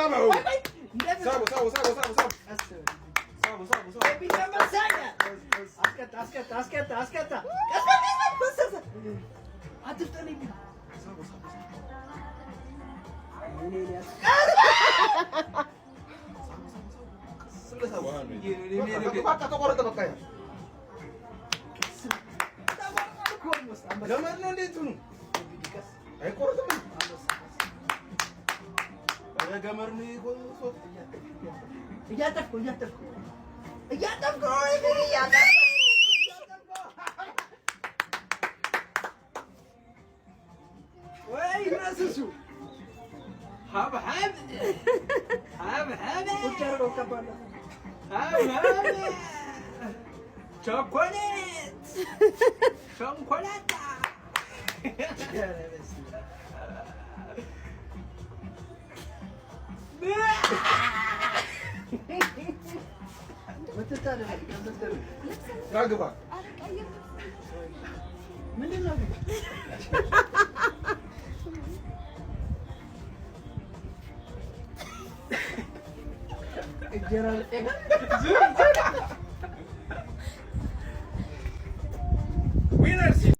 ሳበው ሳበው ሳበው ሳበው ሳበው ሳበው ሳበው ሳበው ሳበው ቢተመሳኛ አስቀጣ አስቀጣ አስቀጣ አስቀጣ አትፍጠልኝ ሳበው ሳበው ገመድ ነው እንዴት ነው አይቆርጥም ገመድ ነው እያጠፍኩ ወይ ራስሱ ሀብሀብ ሀብሀብ ሀብሀብ ቾኮሌት ሾንኮላታ ናግባ ምንድን ነው ዊነርስ